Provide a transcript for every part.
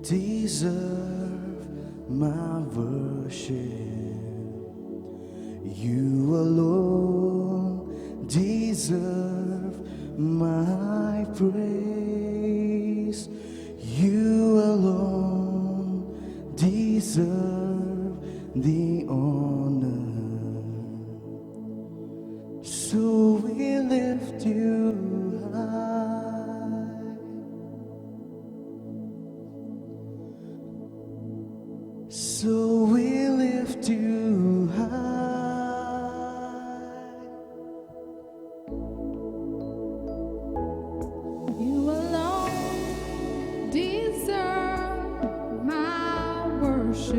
deserve my worship. You alone deserve my praise. You alone deserve the honor. So we lift you high. So we lift you high. You alone deserve my worship.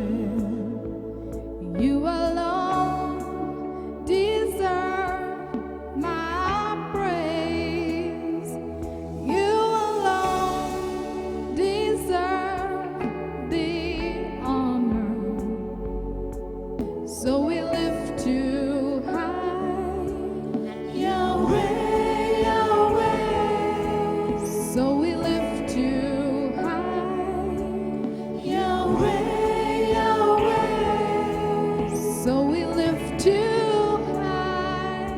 You alone deserve my praise. You alone deserve the honor. So we lift you high, Yahweh, Yahweh. So we lift you high, Yahweh, Yahweh. So we lift you high,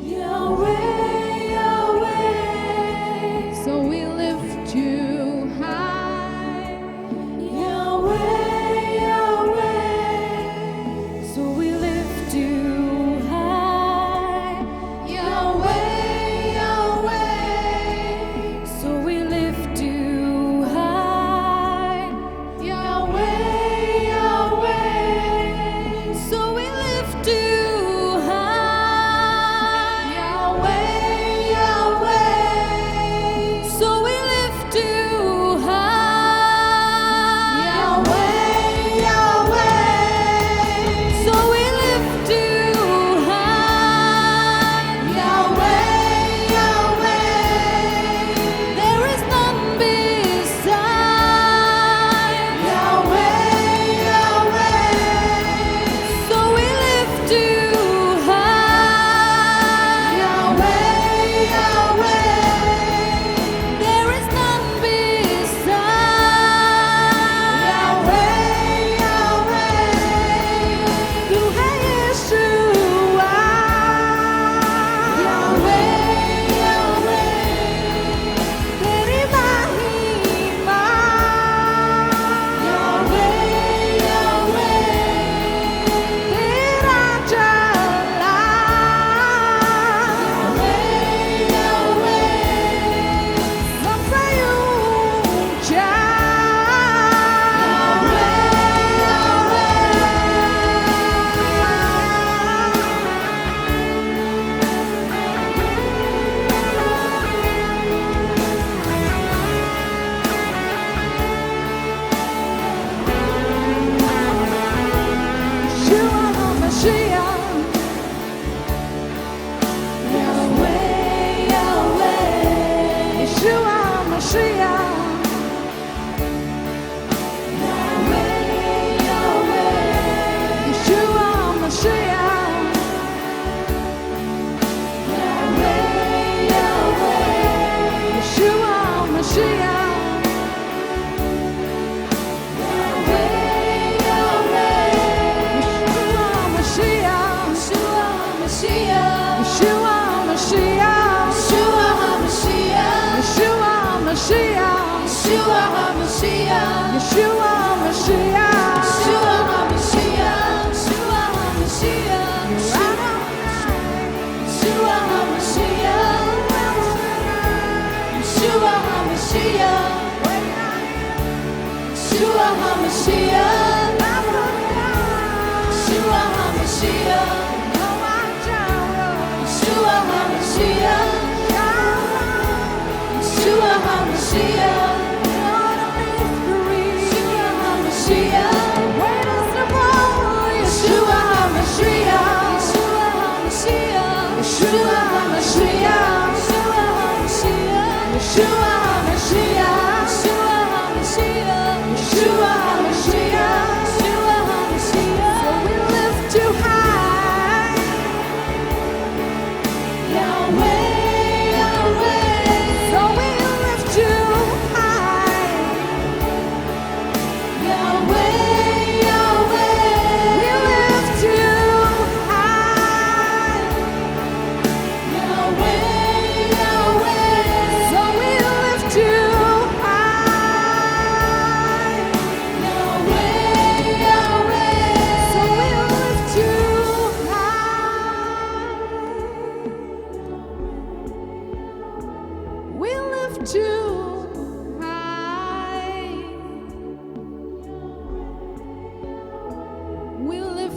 Yahweh, Yahweh. So we lift you high, Yahweh, Yahweh. So we lift you high, Yahweh, Yahweh. So we lift you high, Yahweh, Yahweh. So we lift you high, Yahweh, Yahweh. So we lift you high, Yahweh, Yahweh. So we lift you high, Yahweh, Yahweh. There is none beside, Yahweh, Yahweh. So we lift you high, Yahweh, Yahweh. There is none beside, Yahweh, Yahweh. Tu es Yeshua, Yahweh, Yahweh. Teri mahima, Yahweh, Yahweh. Tera jalal, Yahweh, Yahweh. Sampai ujung, Yahweh, Yeshua HaMashiach. Yahweh, Yahweh. Yeshua HaMashiach. Yahweh, Yahweh. Yeshua HaMashiach. Yahweh, Yahweh. Yeshua HaMashiach. Yahweh, Yahweh. Yeshua HaMashiach. Yeshua HaMashiach. Yeshua HaMashiach. Yeshua HaMashiach. Yeshua HaMashiach. Yeshua HaMashiach. Yeshua HaMashiach. Yeshua HaMashiach. Yeshua HaMashiach. Yeshua HaMashiach. Yeshua HaMashiach. Yeshua HaMashiach. Yeshua HaMashiach. Yeshua HaMashiach. Yeshua HaMashiach. Yeshua HaMashiach. Yeshua HaMashiach. Yeshua HaMashiach. Yeshua HaMashiach. So we lift you high, Yahweh, Yahweh. So we lift you high.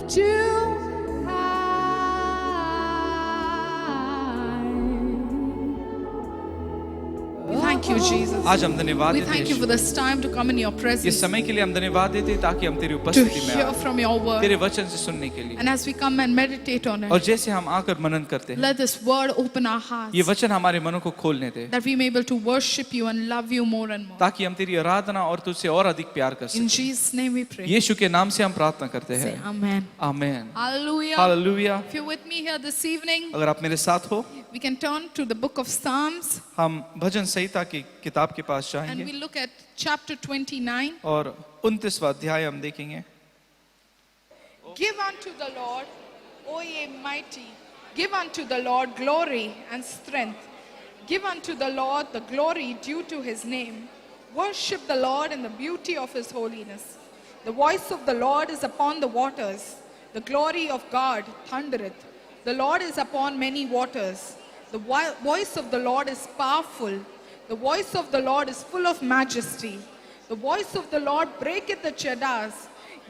too high. We thank you, Jesus. आज हम धन्यवाद We देते thank you हैं for this time to come in your इस presence, समय के लिए हम धन्यवाद देते हैं ताकि हम तेरी to उपस्थिति में hear आए from your word. तेरे वचन से सुनने के लिए And as we come and meditate on और it, जैसे हम आकर मनन करते हैं let this word open our hearts, ये वचन हमारे मनों को खोलने दे that we may be able to worship you and love you more and more. ताकि हम तेरी आराधना और तुझसे और अधिक प्यार कर In सकें Jesus' name we pray. यीशु के नाम से हम प्रार्थना करते Say हैं amen. Amen Hallelujah. Hallelujah If you're with me here this evening, अगर आप मेरे साथ हो we can turn to the book of Psalms हम भजन संहिता की किताब के पास and जाएंगे we look at chapter 29. और 29वां अध्याय हम देखेंगे Give unto the Lord, O ye mighty, give unto the Lord glory and strength. Give unto the Lord the glory due to his name. Worship the Lord in the beauty of his holiness. The voice of the Lord is upon the waters. The glory of God thundereth. The Lord is upon many waters. The voice of the Lord is powerful. The voice of the Lord is full of majesty. The voice of the Lord breaketh the cedars.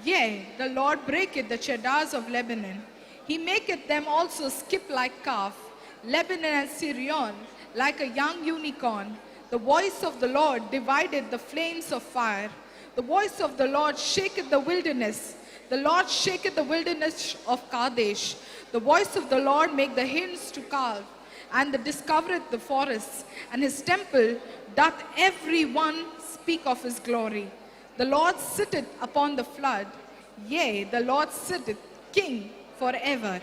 Yea, the Lord breaketh the cedars of Lebanon. He maketh them also skip like calf. Lebanon and Syrian like a young unicorn. The voice of the Lord divided the flames of fire. The voice of the Lord shaketh the wilderness. The Lord shaketh the wilderness of Kadesh. The voice of the Lord make the hills to calve, and discovereth the forests, and his temple doth every one speak of his glory. The Lord sitteth upon the flood, yea, the Lord sitteth king forever.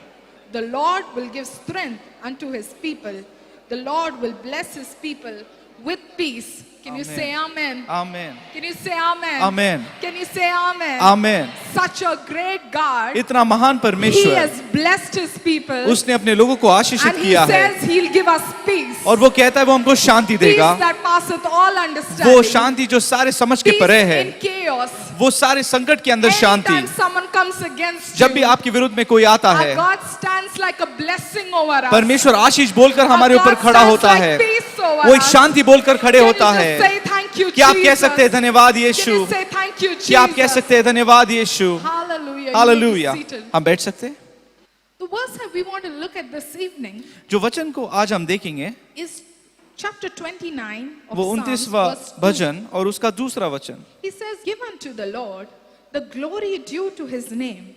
The Lord will give strength unto his people. The Lord will bless his people with peace. Can you Amen. say amen? Amen Can you say amen? Amen. Can you say amen? Amen Such a great God. इतना महान He परमेश्वर has blessed his people. उसने अपने लोगों को आशीषित And he किया है says he'll give us peace. और वो कहता है वो हमको शांति Peace देगा that passeth all understanding. वो शांति जो सारे समझ के Peace परे है in chaos. वो सारे संकट के अंदर शांति Anytime someone comes against जब भी you, आपके विरुद्ध में कोई आता our है God stands like a blessing over us. परमेश्वर आशीष बोलकर Our हमारे ऊपर God खड़ा stands होता like है peace over वो एक us. शांति बोलकर खड़े Can you होता just है say thank you, क्या आप कह Jesus? सकते हैं धन्यवाद Can Yeshu you say thank you, Jesus? क्या आप कह सकते हैं धन्यवाद यीशु Hallelujah. Hallelujah You may be seated. हम बैठ सकते हैं The verse that we want to look at this evening जो वचन को आज हम देखेंगे is chapter 29 of वो Psalms, 29वां verse 2. भजन और उसका दूसरा वचन He says, give unto the Lord the glory due to his name.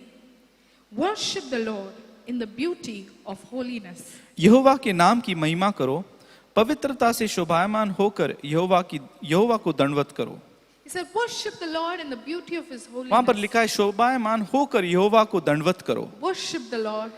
Worship the Lord in the beauty of holiness. यहोवा के नाम की महिमा करो पवित्रता से शोभायमान होकर यहोवा को दंडवत करो He said, worship the Lord in the beauty of his वहां पर holiness. लिखा है शोभायमान होकर यहोवा को दंडवत करो Worship the Lord.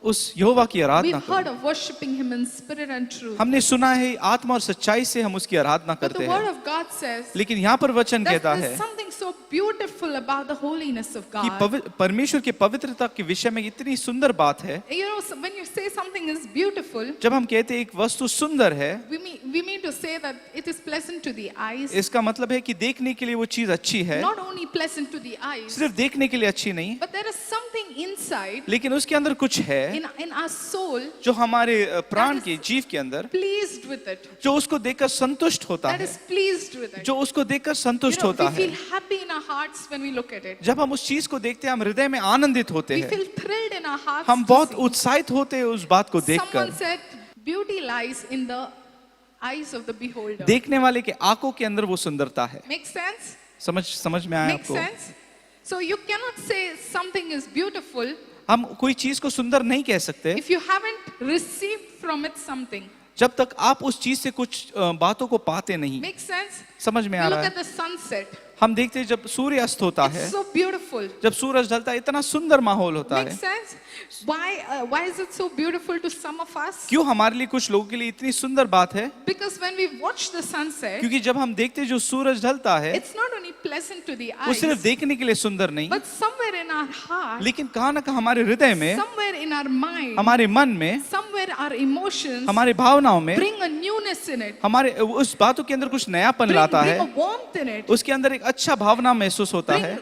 उस यहोवा की आराधना We've heard करो of worshiping him in spirit and truth. हमने सुना है आत्मा और सच्चाई से हम उसकी आराधना But करते the word हैं of God says लेकिन यहाँ पर वचन that कहता there's है something so beautiful about the holiness of कि God. परमेश्वर के पवित्रता के विषय में इतनी सुंदर बात है You know, so when you say something is beautiful, जब हम कहते हैं एक वस्तु सुंदर है we mean to say that it is pleasant to the eyes. इसका मतलब है कि देखने के लिए वो चीज अच्छी है Not only pleasant to the eyes, सिर्फ देखने के लिए अच्छी नहीं but there is something inside लेकिन उसके अंदर कुछ है in our soul जो हमारे प्राण के जीव के अंदर pleased with it. जो उसको देखकर संतुष्ट होता That है is pleased with it. जो उसको देखकर You संतुष्ट know, होता we है feel happy in our hearts when we look at it. जब हम उस चीज को देखते हैं हम हृदय में आनंदित होते We हैं feel thrilled in our hearts. हम to बहुत see. उत्साहित होते हैं उस बात को Someone देखकर said, beauty lies in the eyes of the beholder. देखने वाले के आंखों के अंदर वो सुंदरता है Make sense? समझ में आया Make आपको sense? So you cannot say something is beautiful हम कोई चीज को सुंदर नहीं कह सकते if you haven't received from it something. जब तक आप उस चीज से कुछ बातों को पाते नहीं Make sense? समझ में You आ look रहा at है the sunset. हम देखते हैं जब सूर्य अस्त होता है It's so beautiful. जब सूरज ढलता है इतना सुंदर माहौल होता Make है sense? Why is it so beautiful to some of us? क्यों हमारे लिए कुछ लोगों के लिए इतनी सुंदर बात है Because when we watch the sunset, क्योंकि जब हम देखते हैं जो सूरज ढलता है it's not only pleasant to the वो eyes, सिर्फ देखने के लिए सुंदर नहीं but somewhere in our heart, लेकिन कहाँ ना कहाँ हमारे हृदय में somewhere in our mind, हमारे मन में somewhere our emotions हमारे भावनाओं में bring a newness in it, हमारे उस बातों के अंदर कुछ नयापन bring लाता a है warmth in it, उसके अंदर एक अच्छा भावना महसूस होता है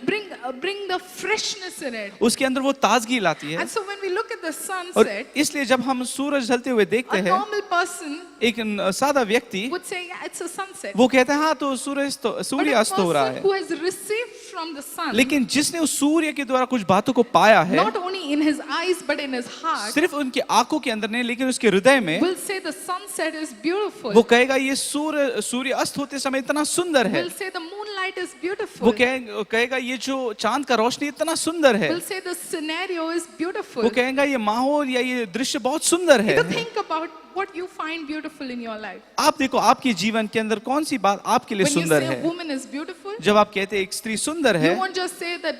bring the freshness in it. उसके अंदर वो ताजगी लाती है And so when we look at at the और sunset, इसलिए जब हम सूरज ढलते हुए देखते a हैं, normal person एक सादा व्यक्ति would say, yeah, it's a sunset. वो कहता है हाँ तो But सूर्य a अस्त हो रहा person है। who has received from the sun, लेकिन जिसने उस सूर्य के द्वारा कुछ बातों को पाया है, not only in his eyes but in his heart, सिर्फ उनकी आंखों के अंदर नहीं लेकिन उसके हृदय में, will say the sunset is beautiful. वो कहेगा ये सूर्य अस्त होते समय इतना सुंदर है। Will say the moonlight is beautiful. वो कहेगा ये जो चांद का रोशनी इतना सुंदर है। Will say the scenario is beautiful. वो कहेगा ये माहौल या ये दृश्य बहुत सुंदर है। To think about what you find beautiful in your life. आप देखो आपके जीवन के अंदर कौन सी बात आपके लिए When you सुंदर say a है। woman is beautiful, जब आप कहते हैं एक स्त्री सुंदर you है, won't just say that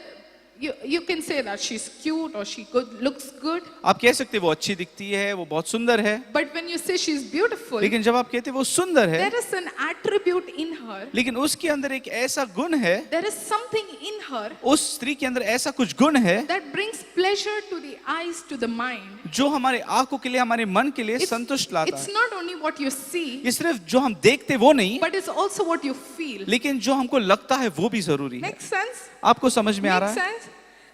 you can say that she's cute or she looks good. आप कह सकते हैं वो अच्छी दिखती है, वो बहुत सुंदर है। But when you say she's beautiful, लेकिन जब आप कहते हैं वो सुंदर है, there is an attribute in her. लेकिन उसके अंदर एक ऐसा गुण है, There is something in her उस स्त्री के अंदर ऐसा कुछ गुण है that brings pleasure to the eyes, to the mind. जो हमारे आंखों के लिए, हमारे मन के लिए It's, संतुष्ट लाता it's है। not only what you see, ये सिर्फ जो हम देखते वो नहीं, but it's also what you feel. लेकिन जो हमको लगता है वो भी जरूरी है। Makes sense? आपको समझ में आ रहा Makes है? sense?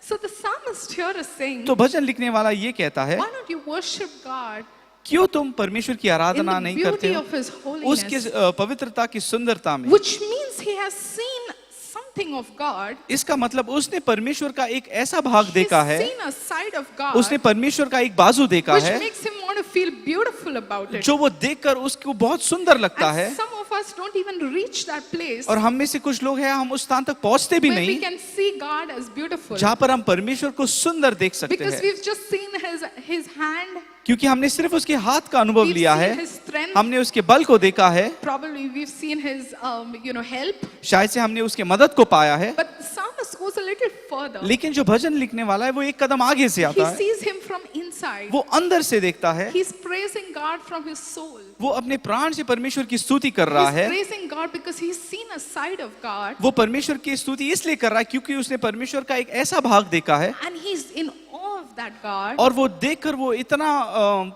So the psalmist here is saying, तो भजन लिखने वाला ये कहता है, why don't you worship God क्यों तुम परमेश्वर की in आराधना the नहीं करते beauty हो of His उसके holiness? पवित्रता की सुंदरता में? Which means he has seen something of God. इसका मतलब उसने परमेश्वर का एक ऐसा भाग He's देखा है, seen a side of God, उसने परमेश्वर का एक बाजू देखा which है, makes him want to feel beautiful about it. जो वो देखकर उसको बहुत सुंदर लगता है। And some of us don't even reach that place और हम में से कुछ लोग हैं, हम उस स्थान तक पहुंचते भी where we नहीं can see God as beautiful. जहां पर हम परमेश्वर को सुंदर देख सकते Because हैं, we've just seen his hand, क्योंकि हमने सिर्फ उसके हाथ का अनुभव we've लिया seen है, his strength, हमने उसके बल को देखा है, probably we've seen his help. शायद से हमने उसके मदद को पाया है। But the psalmist goes a little further. लेकिन जो भजन लिखने वाला है वो एक कदम आगे से He आता है, sees him from inside. वो अंदर से देखता है, He's praising God from his soul. वो अपने प्राण से परमेश्वर की स्तुति कर रहा He's है। praising God because he's seen a side of God वो परमेश्वर की स्तुति इसलिए कर रहा है क्योंकि उसने परमेश्वर का एक ऐसा भाग देखा है and he's in awe of that God और वो देखकर वो इतना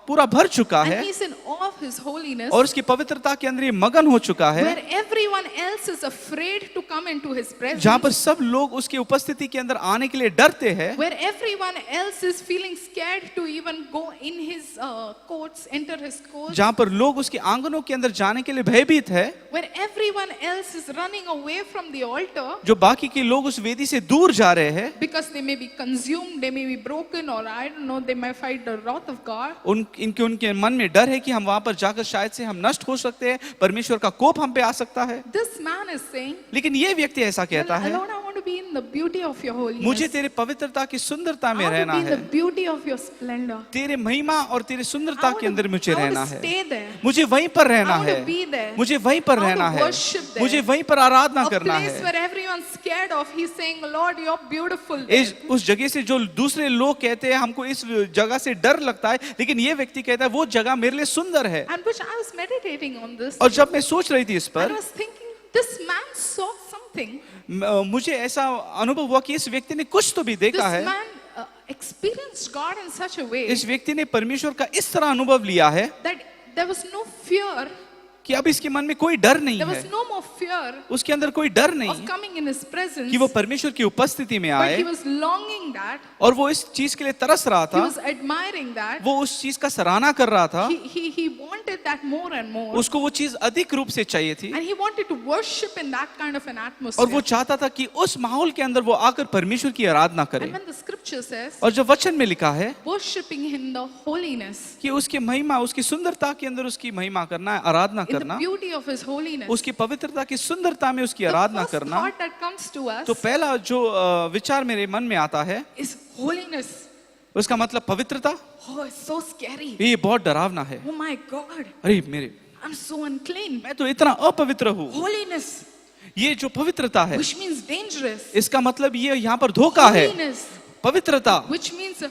पूरा भर चुका and है he's in awe of his holiness और उसकी पवित्रता के अंदर ये मगन हो चुका है, where everyone else is afraid to come into his presence, जहां पर सब लोग उसकी उपस्थिति के अंदर आने के लिए डरते हैं, where everyone else is feeling scared to even go in his courts, enter his courts, जहां पर लोग उसके आंगनों के अंदर जाने के लिए भयभीत है, where everyone else is running away from the altar जो बाकी के लोग उस वेदी से दूर जा रहे हैं, because they may be consumed, they may be broken, or I don't know, they may fight the wrath of God. उनके मन में डर है कि हम वहां पर जाकर शायद से हम नष्ट हो सकते हैं, परमेश्वर का कोप हम पे आ सकता है। This man is saying, लेकिन ये व्यक्ति ऐसा कहता है, Lord, I want to be in the beauty of your holiness. मुझे तेरे पवित्रता की सुंदरता में I want रहना to be in है, the beauty of your splendor. तेरे महिमा और तेरे I सुंदरता want के अंदर मुझे I want रहना to है, stay there. मुझे वहीं पर रहना I want है, to be there. मुझे वहीं पर I want रहना to है, worship there. मुझे वहीं पर आराधना A करना place है। where everyone's scared of, he's saying, Lord, you're beautiful. उस जगह से जो दूसरे लोग कहते हैं हमको इस जगह से डर लगता है, लेकिन ये व्यक्ति कहता है वो जगह मेरे लिए सुंदर है। And which I was meditating on this. और जब मैं सोच रही थी इस I पर, was thinking, this man saw something. मुझे ऐसा अनुभव हुआ कि इस व्यक्ति ने कुछ तो भी This देखा है, man experienced God in such a way इस व्यक्ति ने परमेश्वर का इस तरह अनुभव लिया है that there was no fear, कि अब इसके मन में कोई डर नहीं there was है, no more fear उसके अंदर कोई डर of नहीं coming in his presence, कि वो परमेश्वर की उपस्थिति में but आए, he was longing that, और वो इस चीज के लिए तरस रहा he था, was admiring that, वो उस चीज का सराहना कर रहा था, he wanted that more and more, उसको वो चीज अधिक रूप से चाहिए थी and he wanted to worship in that kind of an और atmosphere. वो चाहता था कि उस माहौल के अंदर वो आकर परमेश्वर की आराधना करे। And when the scripture says, और जो वचन में लिखा है worshiping in the holiness, कि उसकी महिमा, उसकी सुंदरता के अंदर उसकी महिमा करना है, आराधना in the करना, beauty of his holiness, उसकी पवित्रता की सुंदरता में उसकी the आराधना first करना, thought that comes to us तो पहला जो विचार मेरे मन में आता है is holiness. उसका मतलब पवित्रता। Oh, it's so scary. ये बहुत डरावना है। Oh my God, अरे मेरे, I'm so unclean. मैं तो इतना अपवित्र हूँ। Holiness, ये जो पवित्रता है which means dangerous. इसका मतलब ये यहाँ पर धोखा है। Holiness, पवित्रता, which means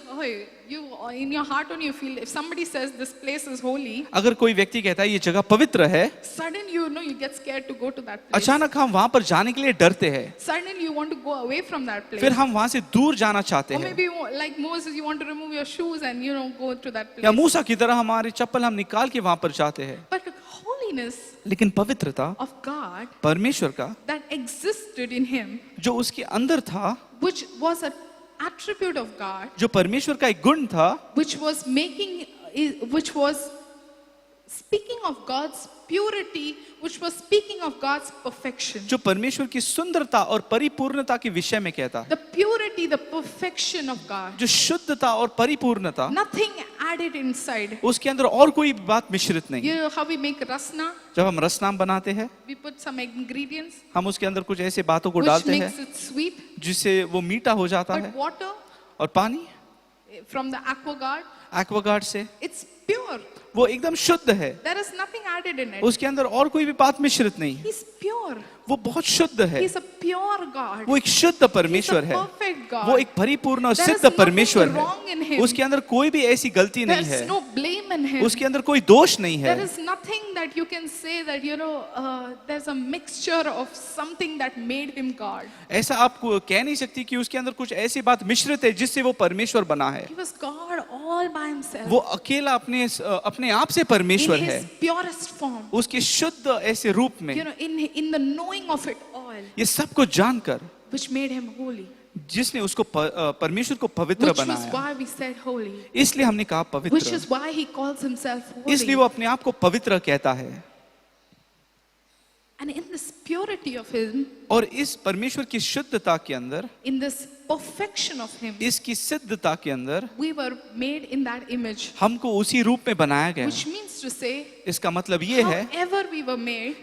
you in your heart when you feel if somebody says this place is holy, अगर कोई व्यक्ति कहता है ये जगह पवित्र है, suddenly you get scared to go to that place. अचानक हम वहां पर जाने के लिए डरते हैं, Suddenly you want to go away from that place. फिर हम वहां से दूर जाना चाहते Or हैं। maybe like Moses, you want to remove your shoes and go to that place. या मूसा की तरह हमारे चप्पल हम निकाल के वहां पर जाते हैं। But holiness लेकिन पवित्रता of God परमेश्वर का that existed in him, जो उसके अंदर था, which was a attribute of God, जो परमेश्वर का एक गुण था, which was speaking of God's purity, which was speaking of God's perfection. जो परमेश्वर की सुंदरता और परिपूर्णता के विषय में कहता है, The purity, the perfection of God. जो शुद्धता और परिपूर्णता, Nothing added inside. उसके अंदर और कोई बात मिश्रित नहीं। You know how we make rasna? जब हम रसनाम बनाते हैं, We put some ingredients हम उसके अंदर कुछ ऐसे बातों को which डालते makes हैं it sweet. जिससे वो मीठा हो जाता But है। water और पानी from the aquaguard, एक्वागार्ड से it's pure. वो एकदम शुद्ध है, There is nothing added in it. उसके अंदर और कोई भी बात मिश्रित नहीं, He's pure. वो बहुत शुद्ध है, He's a pure God. वो एक शुद्ध परमेश्वर He's a है, perfect God. वो एक परिपूर्ण और There is सिद्ध nothing परमेश्वर wrong in है, him. उसके अंदर कोई भी ऐसी गलती नहीं There's है, no blame in him. उसके अंदर कोई दोष नहीं है। There is nothing that you can say that, there's a mixture of something that made him God. ऐसा आप कह नहीं सकती कि उसके अंदर कुछ ऐसी बात मिश्रित है जिससे वो परमेश्वर बना है। He was God all by himself. वो अकेला अपने आप से परमेश्वर in है, his purest form. उसके शुद्ध ऐसे रूप में, In the knowing of it all, ये सब कुछ जानकर which made him holy. जिसने उसको परमेश्वर को पवित्र Which was बनाया, why we said holy. इसलिए हमने कहा Which पवित्र, is why he calls himself holy. इसलिए वो अपने आप को पवित्र कहता है। And in this purity of him, और इस परमेश्वर की शुद्धता के अंदर, in this perfection of him, इसकी सिद्धता के अंदर we were made in that image. हमको उसी रूप में बनाया गया। Which means to say, इसका मतलब ये है, however we were made,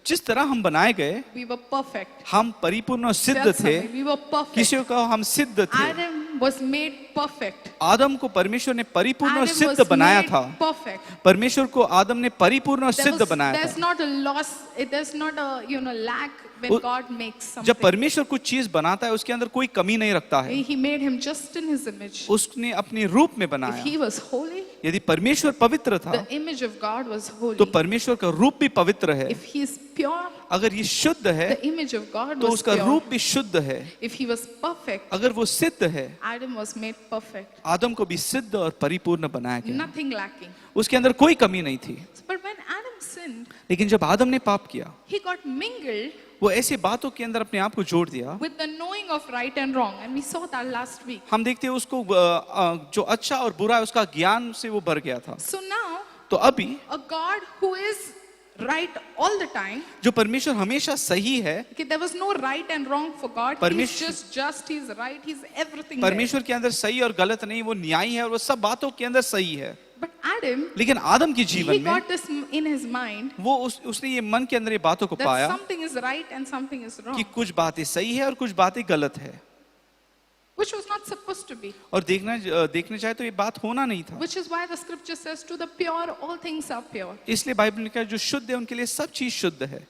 जिस तरह हम बनाए गए, we were perfect. हम परिपूर्ण और सिद्ध Tell थे। somebody, we were perfect. किसी को कहो हम सिद्ध थे। Adam was made perfect. आदम को परमेश्वर ने परिपूर्ण और Adam सिद्ध was बनाया made था। perfect. परमेश्वर को आदम ने परिपूर्ण और सिद्ध बनाया There's था। not a loss, there's not a lack when उ- God makes जब something. परमेश्वर कुछ चीज बनाता है उसके अंदर कोई कमी नहीं रखता है। He made him just in his image. उसने अपने रूप में If बनाया। he was holy, यदि परमेश्वर पवित्र था the image of God was holy. तो परमेश्वर का रूप भी पवित्र है। If he is pure, अगर ये शुद्ध है the image of God तो was उसका pure. रूप भी शुद्ध है। If he was perfect, अगर वो सिद्ध है, Adam was made perfect. आदम को भी सिद्ध और परिपूर्ण बनाया गया। Nothing lacking. उसके अंदर कोई कमी नहीं थी। But when Adam sinned, लेकिन जब आदम ने पाप किया, he got mingled वो ऐसी बातों के अंदर अपने आप को जोड़ दिया। with the knowing of right and wrong. And we saw that last week. हम देखते हैं उसको जो अच्छा और बुरा है उसका ज्ञान से वो भर गया था। So now, तो अभी a God who is right all the time, जो परमेश्वर हमेशा सही है, okay, there was no right and wrong for God. He's परमेश्वर- just, he's right, he's everything there. परमेश्वर के अंदर सही और गलत नहीं, वो न्यायी है और वो सब बातों के अंदर सही है। But Adam, लेकिन आदम के he जीवन में got this in his mind वो उसने ये मन के अंदर ये बातों को that पाया something is right and something is कि wrong, कुछ बातें सही है और कुछ बातें गलत है। which was not supposed to be. और देखने जाए तो ये बात होना नहीं था। Which is why the scripture says, to the pure, all things are pure. इसलिए बाइबल ने कहा जो शुद्ध है उनके लिए सब चीज शुद्ध है।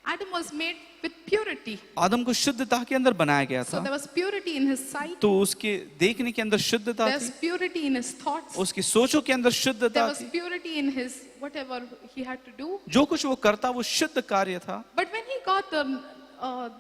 Adam was made with purity. आदम को शुद्धता के अंदर बनाया गया So था, there was purity in his sight, तो उसके देखने के अंदर शुद्धता there's थी, purity in his thoughts, उसकी सोचों के अंदर there शुद्धता was थी, purity in his whatever he had to do. जो कुछ वो करता वो शुद्ध कार्य था। But when he got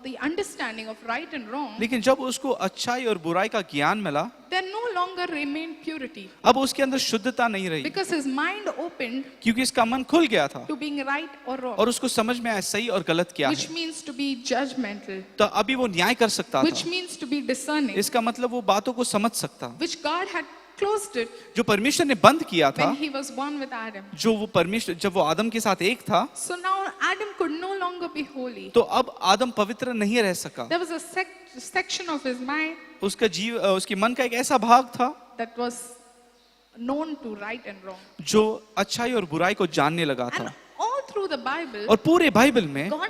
the understanding of right and wrong, लेकिन जब उसको अच्छाई और बुराई का ज्ञान मिला, there no longer remained purity अब उसके अंदर शुद्धता नहीं रही, because his mind opened क्योंकि इसका मन खुल गया था to being right or wrong, और उसको समझ में आया सही और गलत क्या which है। means to be judgmental, तो अभी वो न्याय कर सकता which था, means to be discerning, इसका मतलब वो बातों को समझ सकता। which God had closed it जो परमेश्वर ने बंद किया था, when he was one with Adam. जो वो परमेश्वर जब वो आदम के साथ एक था, So now Adam could no longer be holy. तो अब आदम पवित्र नहीं रह सका। There was a section of his mind उसके मन का एक ऐसा भाग था that was known to right and wrong. जो अच्छाई और बुराई को जानने लगा And था। all through the Bible, और पूरे बाइबल में God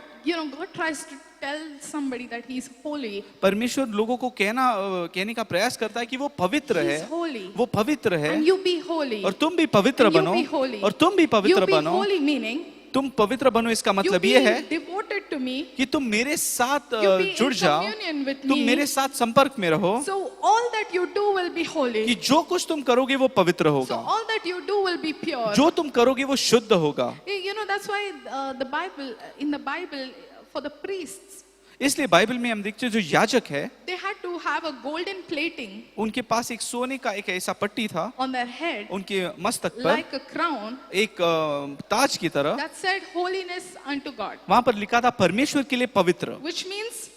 tries to tell somebody that he's holy. परमेश्वर लोगों को कहने का प्रयास करता है कि वो पवित्र He's है, holy. वो पवित्र है And you be holy. और तुम भी पवित्र And you बनो be holy. और तुम भी You पवित्र be बनो। holy meaning तुम पवित्र बनो इसका you मतलब be ये है devoted to me. कि तुम मेरे साथ You be जुड़ in जाओ, communion with तुम me. मेरे साथ संपर्क में रहो So all that you do will be कि holy. जो कुछ तुम करोगे वो पवित्र So होगा, all that you do will be pure. जो तुम करोगे वो शुद्ध होगा। That's why in the Bible, for the priests, इसलिए बाइबल में हम देखते हैं जो याजक है they had to have a golden plating उनके पास एक सोने का एक ऐसा पट्टी था on their head, उनके मस्तक पर, like a crown, एक ताज की तरह। that said holiness unto God. वहां पर लिखा था परमेश्वर के लिए पवित्र, Which means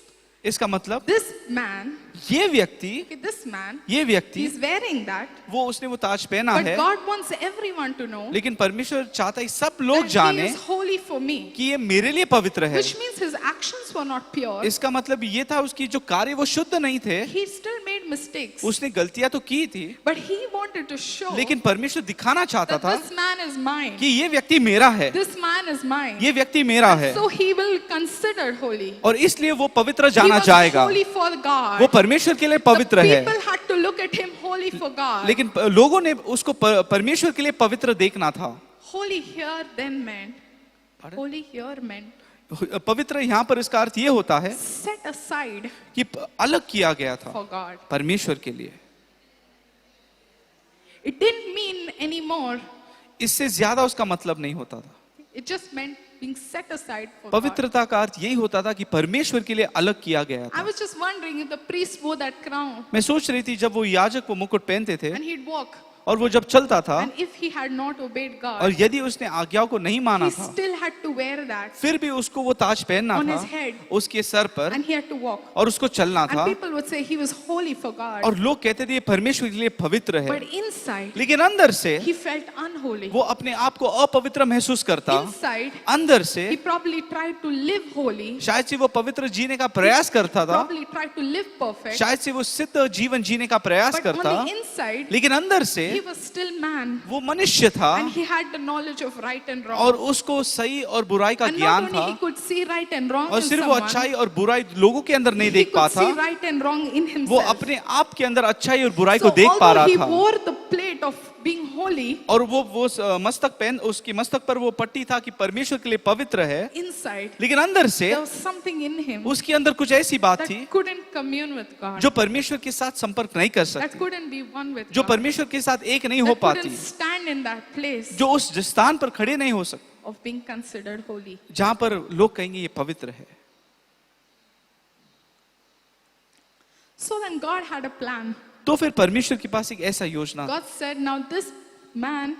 इसका मतलब this man, ये व्यक्ति okay, this man, ये व्यक्ति he's wearing that, वो उसने वो ताज पहना but है, God wants everyone to know लेकिन परमेश्वर चाहता है सब लोग that he जाने is holy for me, कि ये मेरे लिए पवित्र है। which means his actions were not pure. इसका मतलब ये था उसकी जो कार्य वो शुद्ध नहीं थे, He still made mistakes, उसने गलतियां तो की थी, but he wanted to show लेकिन परमेश्वर दिखाना चाहता that था this man is mine. कि ये व्यक्ति मेरा है, This man is mine. ये व्यक्ति मेरा है, So he will consider holy. और इसलिए वो पवित्र He जाना was चाहेगा। holy for God. वो परमेश्वर के लिए The पवित्र है, people had to look at him holy for God. लेकिन लोगों ने उसको परमेश्वर के लिए पवित्र देखना था। Holy here then meant, holy here meant पवित्र यहाँ पर इसका अर्थ ये होता है set aside कि अलग किया गया था for God. परमेश्वर के लिए। It didn't mean anymore. इससे ज्यादा उसका मतलब नहीं होता था। It just meant being set aside for God. पवित्रता का अर्थ यही होता था कि परमेश्वर के लिए अलग किया गया I था। was just wondering if the priest wore that crown मैं सोच रही थी जब वो याजक वो मुकुट पहनते थे and he'd walk, और वो जब चलता था and if he had not obeyed और God, यदि उसने आज्ञाओं को नहीं माना he था still had to wear that फिर भी उसको वो ताज पहनना on his था head उसके सर पर and he had to walk. और उसको चलना था, And people would say he was holy for God, और लोग कहते थे ये परमेश्वर के लिए पवित्र है, but inside लेकिन अंदर से he felt unholy. वो अपने आप को अपवित्र महसूस करता। Inside अंदर से he probably tried to live holy, शायद से वो पवित्र जीने का प्रयास करता था, probably tried to live perfect, शायद से वो सिद्ध जीवन जीने का प्रयास but on करता, the inside लेकिन अंदर से he was still man वो मनुष्य था and he had the knowledge of right and wrong. और उसको सही और बुराई का And not ज्ञान only he था, could see right and wrong और in सिर्फ वो someone, अच्छाई और बुराई लोगों के अंदर नहीं he देख could पाता, see right and wrong in वो himself. अपने आप के अंदर अच्छाई और बुराई So को देख पा although रहा he था। wore the plate of being holy, और वो मस्तक पहन उसकी मस्तक पर वो पट्टी था कि परमेश्वर के लिए पवित्र है, inside लेकिन अंदर से there was something in him उसके अंदर कुछ ऐसी बात that थी couldn't commune with God, जो परमेश्वर के साथ संपर्क नहीं कर that सकती, couldn't be one with जो God, परमेश्वर के साथ एक नहीं हो that पाती, couldn't stand in that place जो उस स्थान पर खड़े नहीं हो सकते of being considered holy. जहां पर लोग कहेंगे ये पवित्र है। So then God had a plan. तो फिर परमेश्वर के पास एक ऐसा योजना, God said, now this man,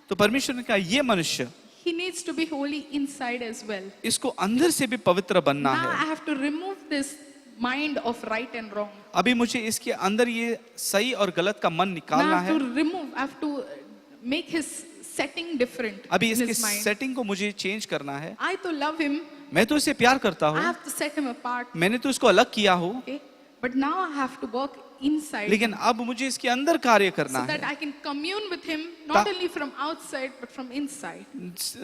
तो परमेश्वर ने कहा ये मनुष्य he needs to be holy inside as well. इसको अंदर से भी पवित्र बनना Now I है। have to remove this mind of right and wrong. अभी मुझे इसके अंदर ये सही और गलत का मन Now I निकालना have है। to remove, I have to make his setting different अभी in इसके his mind. सेटिंग को मुझे चेंज करना है। I to love him, मैं तो इसे प्यार करता I हूँ, have to set him apart. मैंने तो इसको अलग किया हो, Okay? But now I have to work inside लेकिन अब मुझे इसके अंदर कार्य करना so that है I can commune with him not Ta- only from outside but from inside.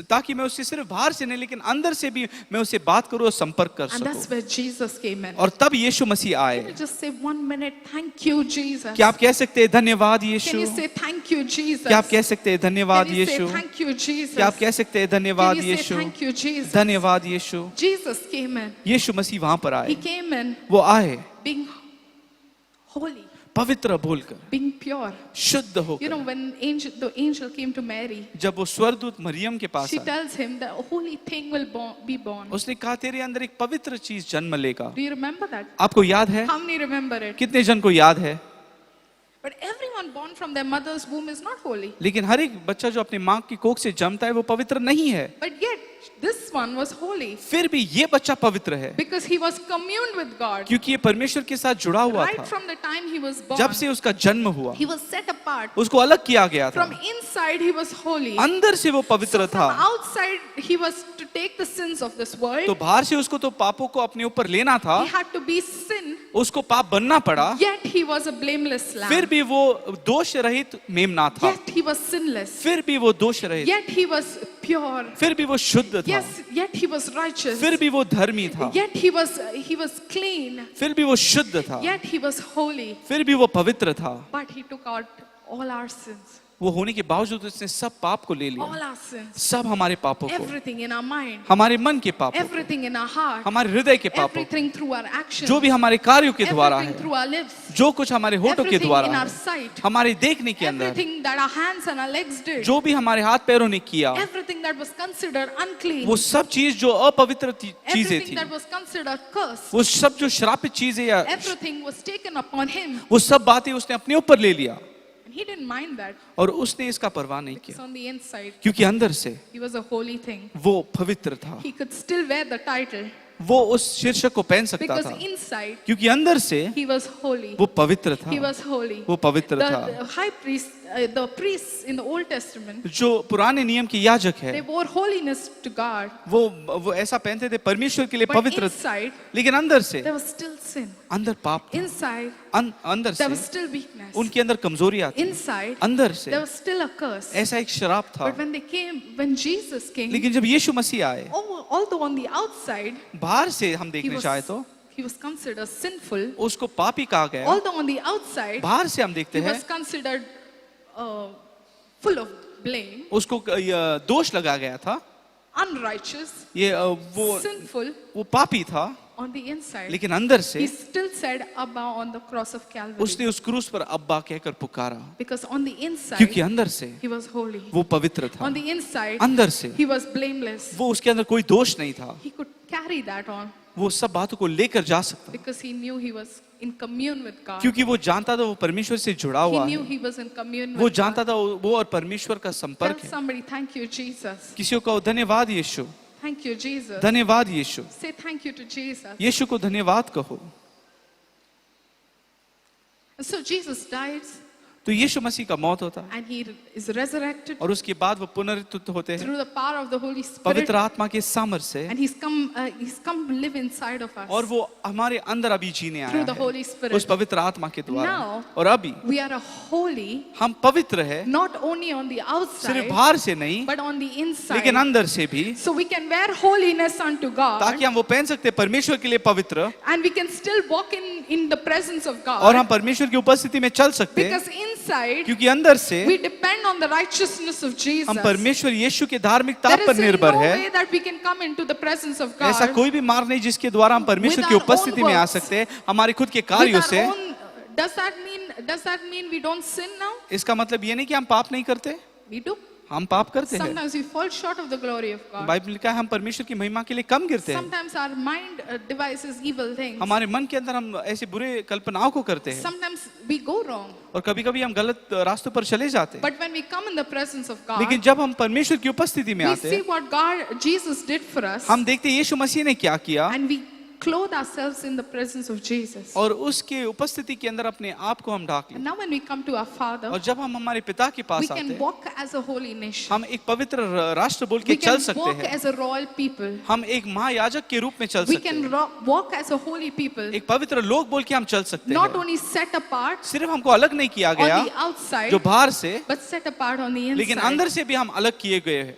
ताकि मैं उससे सिर्फ बाहर से नहीं लेकिन अंदर से भी मैं उससे बात करूँ और संपर्क कर And that's सकूं। where Jesus came in. और तब यीशु मसीह Can you आए। just say 1 minute, thank you, Jesus? क्या आप कह सकते हैं धन्यवाद Can Yeshu? you say thank you, Jesus? क्या आप कह सकते हैं धन्यवाद Can you say Yeshu? thank you, Jesus? क्या आप कह सकते हैं धन्यवाद Can you say Yeshu? thank you, Jesus? धन्यवाद यीशु। Jesus came in. यीशु मसीह वहां पर He आए, came in वो आए being holy, पवित्र बोलकर, being pure. शुद्ध You होकर। know, when the angel came to Mary, जब वो स्वर्गदूत मरियम के पास she आया, tells him that a holy thing will be born. उसने कहा तेरे अंदर एक पवित्र चीज जन्म लेगा। Do you remember that? आपको याद है? How many remember it? कितने जन को याद है? But everyone born from their mother's womb is not holy. लेकिन हर एक बच्चा जो अपनी माँ की कोख से जन्मता है वो पवित्र नहीं है। But yet, this one was holy फिर भी ये बच्चा पवित्र है because he was communed with God. क्योंकि ये परमेश्वर के साथ जुड़ा हुआ Right था। from the time he was born, जब से उसका जन्म हुआ he was set apart. उसको अलग किया गया था। From inside, he was holy. अंदर से वो पवित्र So from था, outside, he was to take the sins of this world. तो बाहर से उसको तो पापों को अपने ऊपर लेना था, He had to be sin, उसको पाप बनना पड़ा। yet he was a blameless फिर lamb. भी वो दोष रहित मेमना था, Yet he was sinless. फिर भी वो दोष रहित, Yet he was pure. फिर भी वो शुद्ध था, Yes, yet he was righteous. फिर भी वो धर्मी था, Yet he was clean. फिर भी वो शुद्ध था, Yet he was holy. फिर भी वो पवित्र था। But he took out all our sins. वो होने के बावजूद उसने सब पाप को ले लिया, All our sins. सब हमारे पापों को, Everything in our mind. हमारे मन के पापों को, Everything in our heart. हमारे हृदय के पापों को, Everything through our actions. जो भी हमारे कार्यों के द्वारा Everything है, through our lips. जो कुछ हमारे होठों के Everything द्वारा in our है, sight. हमारे देखने के अंदर, Everything that our hands and our legs did. जो भी हमारे हाथ पैरों ने किया, Everything that was considered unclean. वो सब चीज जो अपवित्र चीजें Everything थी, that was considered cursed. वो सब जो श्रापित चीजें या Everything was taken upon him. वो सब बातें उसने अपने ऊपर ले लिया And he didn't mind that. और उसने इसका परवाह नहीं It's किया on the inside. क्योंकि अंदर से He was a holy thing. वो पवित्र था। He could still wear the title. वो उस शीर्षक को पहन सकता because था, inside क्योंकि अंदर से he was holy. वो पवित्र था, He was holy. वो पवित्र था। The high priest, the priests in the Old Testament, जो पुराने नियम के याजक they है, wore holiness to God. वो ऐसा पहनते थे परमेश्वर के लिए But पवित्र, inside, लेकिन अंदर से, there was still sin. अंदर पाप था, Inside, अंदर there was से still weakness. उनके अंदर कमजोरियां थी, Inside, अंदर there से was still a curse. ऐसा एक शराब था। But when Jesus came, लेकिन जब यीशु मसीह आए, although on the outside, बाहर से हम he देखने चाहे तो was considered sinful, उसको पापी कहा गया, although on the outside, बाहर से हम देखते he हैं was considered full of blame, उसको दोष लगा गया था, unrighteous, ये वो sinful. पापी था, On the inside, लेकिन अंदर he से still said Abba on the cross of Calvary. उसने उस क्रूस पर अब्बा कहकर पुकारा, Because on the inside, क्योंकि अंदर से he was holy. वो पवित्र था, On the inside, अंदर से he was blameless. वो उसके अंदर कोई दोष नहीं था, He could carry that on वो सब बातों को लेकर जा सकता, because he knew he was in commune with God. क्योंकि वो जानता था वो परमेश्वर से जुड़ा He हुआ knew है, he was in commune वो with जानता God. था वो और परमेश्वर का Tell संपर्क है। somebody, thank you, Jesus. किसी को कहो धन्यवाद यीशु, Thank you, Jesus. धन्यवाद यीशु, Say thank you to Jesus. यीशु को धन्यवाद कहो। So Jesus died तो यीशु मसीह का मौत होता है and he is resurrected और उसके बाद वो पुनरुत्थित होते हैं through the power of the Holy Spirit. पवित्र आत्मा के सामर्थ्य से, And he's come to live inside of us और वो हमारे अंदर अभी जीने आया through the है Holy Spirit. उस पवित्र आत्मा के द्वारा। Now, और अभी we are a holy, हम पवित्र है, not only on the सिर्फ outside, बाहर से नहीं but on the inside. लेकिन अंदर से भी, So we can wear holiness unto God, ताकि हम वो पहन सकते हैं परमेश्वर के लिए पवित्र, and we can still walk in the presence of God. और हम परमेश्वर की उपस्थिति में चल सकते हैं, Because inside, क्योंकि अंदर से we depend on the righteousness of Jesus. हम परमेश्वर यीशु के धार्मिकता There पर is no निर्भर है। way that we can come into the presence of God ऐसा कोई भी मार्ग नहीं जिसके द्वारा हम परमेश्वर With की our उपस्थिति own में आ works. सकते हैं, हमारे खुद के with कार्यों our से। own. Does that mean we don't sin now? इसका मतलब ये नहीं कि हम पाप नहीं करते, We do. हम पाप करते हैं। Sometimes we fall short of the glory of God. Bible लिखा है हम परमेश्वर की महिमा के लिए कम गिरते हैं, Sometimes our mind devises evil things. हमारे मन के अंदर हम ऐसी बुरे कल्पनाओं को करते हैं, Sometimes we go wrong. और कभी कभी हम गलत रास्तों पर चले जाते हैं। But when we come in the presence of God, लेकिन जब हम परमेश्वर की उपस्थिति में we आते see हैं, what Jesus did for us, हम देखते हैं यीशु मसीह ने क्या किया, and we clothe ourselves in the presence of Jesus. और उसके उपस्थिति के अंदर अपने आप को हम ढाक And लेते now when we come to our हैं। Father, और जब हम हमारे पिता के we पास आते can हैं, walk as a holy nation. हम एक पवित्र राष्ट्र बोल के We चल can सकते walk हैं, as a royal people. हम एक महायाजक के रूप में चल We सकते can हैं, walk as a holy people. एक पवित्र लोग बोल के हम चल सकते Not हैं। only set apart सिर्फ हमको अलग नहीं किया गया on the outside, जो बाहर से, but set apart on the लेकिन inside. अंदर से भी हम अलग किए गए हैं।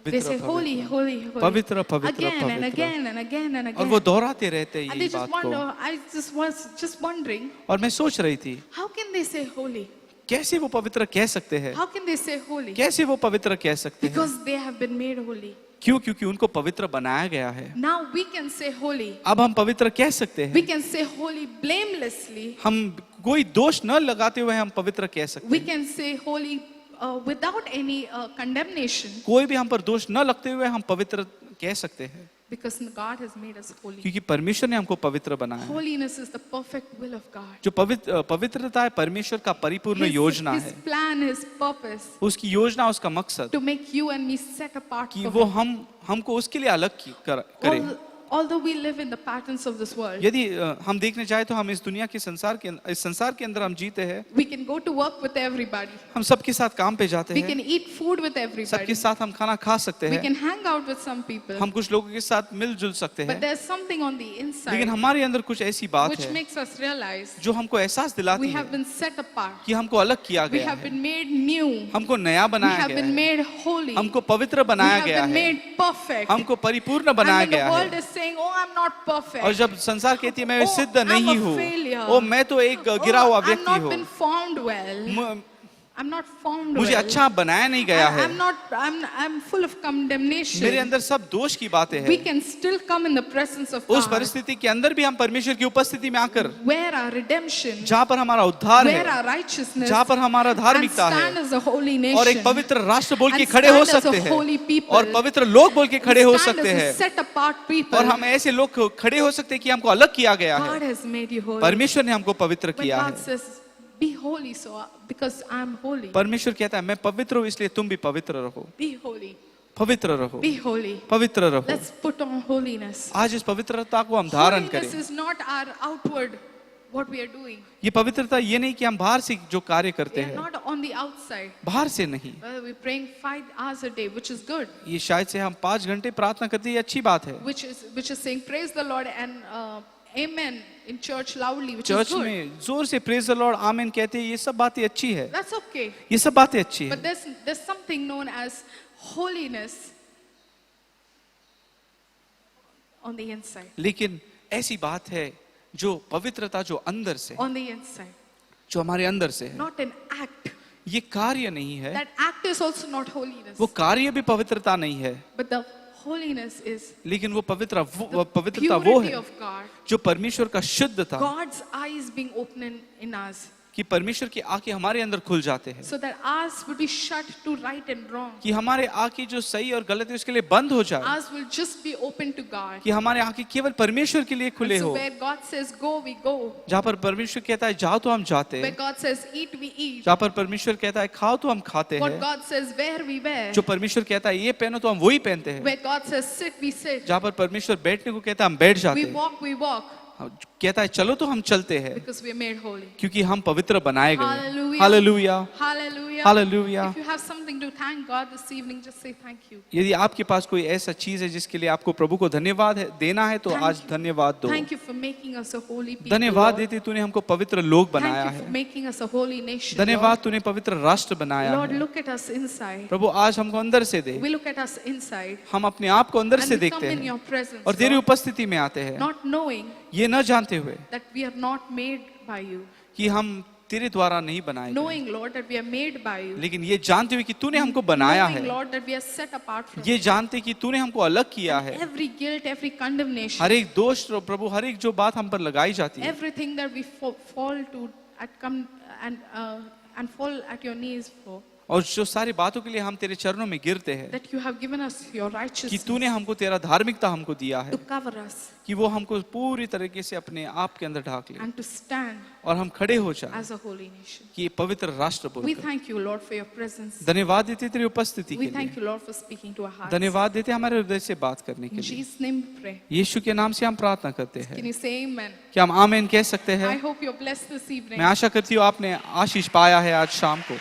They say holy, holy, holy. पवित्र, पवित्र, Again and पवित्र। again and again and और वो again. दोहराते रहते हैं And they ये just बात को। wonder, I just was just wondering, और मैं सोच रही थी how can they say holy? कैसे वो पवित्र कह सकते हैं, How can they say holy? कैसे वो पवित्र कह सकते हैं? Because they have been made holy. क्यों? क्योंकि उनको पवित्र बनाया गया है। Now we can say holy. अब हम पवित्र कह सकते We हैं, can say holy blamelessly. हम कोई दोष न लगाते हुए हम पवित्र कह सकते We हैं, can say holy without any condemnation. कोई भी हम पर दोष न लगते हुए हम पवित्र कह सकते हैं, Because God has made us holy. क्योंकि परमेश्वर ने हमको पवित्र बनाया है। Holiness is the perfect will of God. जो पवित्रता है परमेश्वर का परिपूर्ण योजना His है, plan, His purpose उसकी योजना, उसका मकसद to make you and me set apart कि for वो Him. हमको उसके लिए अलग करे। Although we live in the patterns of this world, यदि हम देखने जाए तो हम इस दुनिया के इस संसार के अंदर हम जीते हैं, we can go to work with everybody. हम सबके साथ काम पे जाते We हैं, can eat food with सबके everybody. साथ हम खाना खा सकते We हैं, can hang out with some people. हम कुछ लोगों के साथ मिलजुल सकते But हैं, there's something on the लेकिन inside हमारे अंदर कुछ ऐसी बात which है makes us realize जो हमको एहसास दिलाती we है have been set apart. कि हमको अलग किया We गया have है, been made new. हमको नया We बनाया have गया been है, made holy. हमको पवित्र We बनाया have गया been है, made perfect. हमको परिपूर्ण And बनाया when the गया world है। is saying, oh, I'm not perfect. और जब संसार कहती है मैं Oh, सिद्ध I'm नहीं a हूँ, failure. ओ मैं तो एक गिरा हुआ I've व्यक्ति not हूँ, been formed well. I'm not formed मुझे well. अच्छा बनाया नहीं गया है, I'm full of condemnation. मेरे अंदर सब दोष की बातें We हैं। can still come in the presence of उस God. परिस्थिति के अंदर भी हम परमेश्वर की उपस्थिति में आकर, Where our redemption, जहाँ पर हमारा उद्धार where है, our righteousness, जहाँ पर हमारा and धार्मिकता stand है, as a holy और एक nation. पवित्र राष्ट्र बोल के And खड़े हो stand as a सकते holy हैं, people. और पवित्र लोग बोल के खड़े हो Stand सकते as a हैं, set apart people. और हम ऐसे लोग खड़े हो सकते हैं कि हमको अलग किया गया God है। has made you holy. परमेश्वर ने हमको पवित्र But किया God है। says, be holy, so because I'm holy. परमेश्वर कहता है मैं पवित्र हूँ इसलिए तुम भी पवित्र रहो। Be holy. पवित्र रहो, Be holy. पवित्र रहो। Let's put on holiness. आज इस पवित्रता को हम धारण Holiness करें। is not our outward what we are doing. ये पवित्रता ये नहीं कि हम बाहर से जो कार्य करते We are हैं, not on the outside. बाहर से नहीं। We're praying 5 hours a day, which is good. ये शायद से हम 5 घंटे प्रार्थना करते हैं, ये अच्छी बात है। Which is saying praise the Lord and amen in church loudly, which is church good. में जोर से प्रेज द लॉर्ड आमीन कहते हैं, ये सब बातें अच्छी है, That's okay. ये सब बातें अच्छी But है। there's something known as holiness on the inside. लेकिन ऐसी बात है जो पवित्रता जो अंदर से, On the inside. जो हमारे अंदर से है, Not an act. ये कार्य नहीं है। That act is also not holiness. वो कार्य भी पवित्रता नहीं है, But the holiness is लेकिन वो the पवित्रता वो purity है of God. जो परमेश्वर का शुद्धता, God's eyes being opened in us. कि परमेश्वर की आंखें हमारे अंदर खुल जाते हैं, So that ours would be shut to right and wrong. कि हमारे आंखें जो सही और गलत है उसके लिए बंद हो जाए, Ours will just be open to God. कि हमारे आंखें केवल परमेश्वर के लिए खुले And so हो। where God says go, we go. जहाँ पर परमेश्वर कहता है जाओ तो हम जाते Where हैं, God says eat, we eat. जहाँ पर परमेश्वर कहता है खाओ तो हम खाते What हैं, God says wear, we wear. जो परमेश्वर कहता है ये पहनो तो हम वही पहनते हैं, Where God says sit, we sit. जहाँ पर परमेश्वर बैठने को कहता है हम बैठ जाते We हैं, walk, we walk. कहता है चलो तो हम चलते हैं, Because we are made holy. क्योंकि हम पवित्र बनाए गए हैं। Hallelujah. Hallelujah, Hallelujah. Hallelujah. If you have something to thank God this evening, just say thank you. यदि आपके पास कोई ऐसा चीज है जिसके लिए आपको प्रभु को धन्यवाद देना है, तो Thank आज you. धन्यवाद दो। Thank you for making us a holy people. धन्यवाद Lord. देते तूने हमको पवित्र लोग बनाया Thank you for है, making us a holy nation. धन्यवाद तूने पवित्र राष्ट्र बनाया Lord, है। look at us inside. प्रभु आज हमको अंदर से दे, We look at us inside. हम अपने आप को अंदर And से we come देखते in हैं your presence. और तेरी Lord, उपस्थिति में आते हैं, not knowing ये न जानते हुए that we are not made by you. कि हम तेरे द्वारा नहीं बनाए गए, Knowing, Lord, that we are made by you. लेकिन ये जानते हुए कि तूने हमको बनाया Knowing, है, Lord, that we are set apart from ये जानते कि तूने हमको अलग किया है। every guilt, every condemnation, हर एक दोष प्रभु, हर एक जो बात हम पर लगाई जाती है, everything that we fall to come and fall at your knees for. और जो सारी बातों के लिए हम तेरे चरणों में गिरते हैं, That you have given us your कि righteousness तूने हमको तेरा धार्मिकता हमको दिया है, to cover us कि वो हमको पूरी तरीके से अपने आप के अंदर ढाक ले and to stand और हम खड़े हो जाए as a holy nation. कि ये पवित्र राष्ट्र We बोलकर। thank you, Lord, for your presence. धन्यवाद देते तेरी उपस्थिति We के thank लिए, you, Lord, for speaking to our hearts. धन्यवाद देते हमारे हृदय से बात करने के In लिए। Jesus' name we pray. यीशु के नाम से हम प्रार्थना करते Can हैं। you say amen? क्या हम आमीन कह सकते I हैं? hope you're blessed this evening. मैं आशा करती हूँ आपने आशीष पाया है आज शाम को।